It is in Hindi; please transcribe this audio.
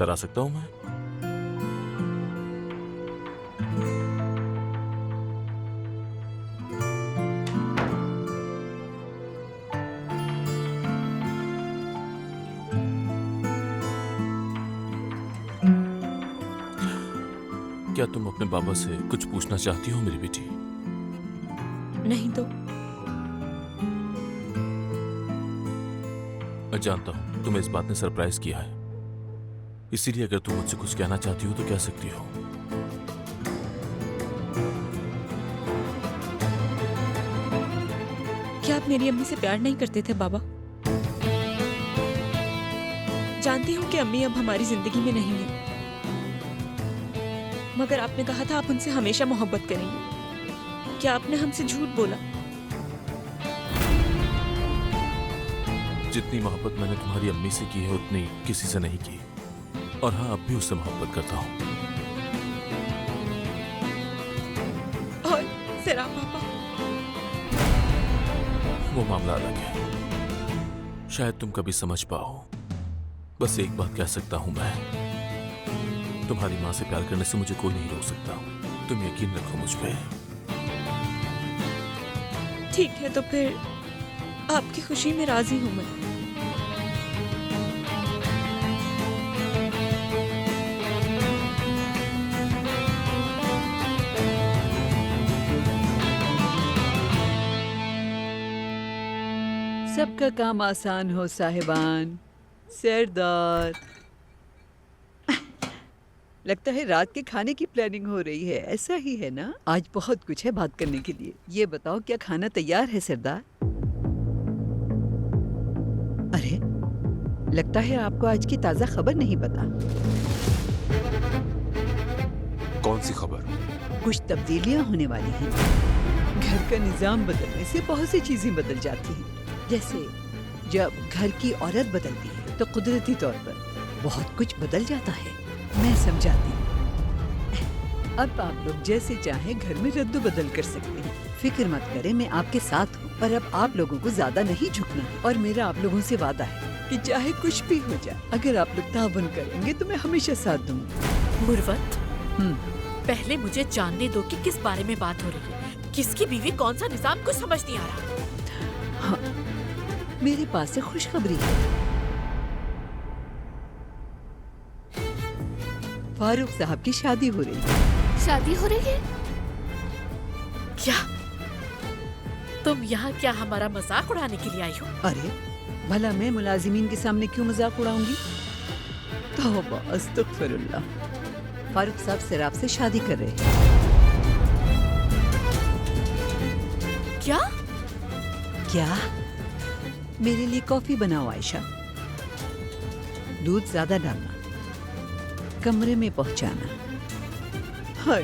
अंदर आ सकता हूं मैं? क्या तुम अपने बाबा से कुछ पूछना चाहती हो मेरी बेटी? नहीं तो मैं जानता हूं तुम्हें इस बात ने सरप्राइज किया है, इसीलिए अगर तुम मुझसे कुछ कहना चाहती हो तो कह सकती हो। क्या आप मेरी अम्मी से प्यार नहीं करते थे बाबा? जानती हूँ कि अम्मी अब हमारी जिंदगी में नहीं है, मगर आपने कहा था आप उनसे हमेशा मोहब्बत करेंगे। क्या आपने हमसे झूठ बोला? जितनी मोहब्बत मैंने तुम्हारी अम्मी से की है उतनी किसी से नहीं की, और हाँ अब भी उससे मोहब्बत करता हूँ। और सिरा पापा? वो मामला अलग है, शायद तुम कभी समझ पाओ। बस एक बात कह सकता हूं मैं, तुम्हारी माँ से प्यार करने से मुझे कोई नहीं रोक सकता। तुम यकीन रखो मुझ पे। ठीक है, तो फिर आपकी खुशी में राजी हूं मैं। सबका काम आसान हो साहिबान। सरदार, लगता है रात के खाने की प्लानिंग हो रही है, ऐसा ही है ना? आज बहुत कुछ है बात करने के लिए। ये बताओ क्या खाना तैयार है सरदार? अरे, लगता है आपको आज की ताजा खबर नहीं पता। कौन सी खबर? कुछ तब्दीलियां होने वाली हैं। घर का निजाम बदलने से बहुत सी चीजें बदल जाती हैं। जैसे जब घर की औरत बदलती है तो कुदरती तौर पर बहुत कुछ बदल जाता है। मैं समझाती हूँ। अब आप लोग जैसे चाहें घर में रद्द बदल कर सकते हैं। फिक्र मत करें, मैं आपके साथ हूँ। पर अब आप लोगों को ज्यादा नहीं झुकना है, और मेरा आप लोगों से वादा है कि चाहे कुछ भी हो जाए, अगर आप लोग ताबन करेंगे तो मैं हमेशा साथ दूंगी। मुरवत, पहले मुझे जानने दो कि किस बारे में बात हो रही है। किसकी बीवी, कौन सा निजाम, कुछ समझ नहीं आ रहा। हाँ, मेरे पास से खुशखबरी है। फारूक साहब की शादी हो रही है। शादी हो रही है? क्या तुम यहाँ क्या हमारा मजाक उड़ाने के लिए आई हो? अरे भला मैं मुलाजिमीन के सामने क्यों मजाक उड़ाऊंगी? तौबा अस्तगफिरुल्लाह। फारूक साहब सिराब से शादी कर रहे हैं। क्या? क्या? मेरे लिए कॉफी बनाओ आयशा। दूध ज्यादा डालना, कमरे में पहुंचाना। हाय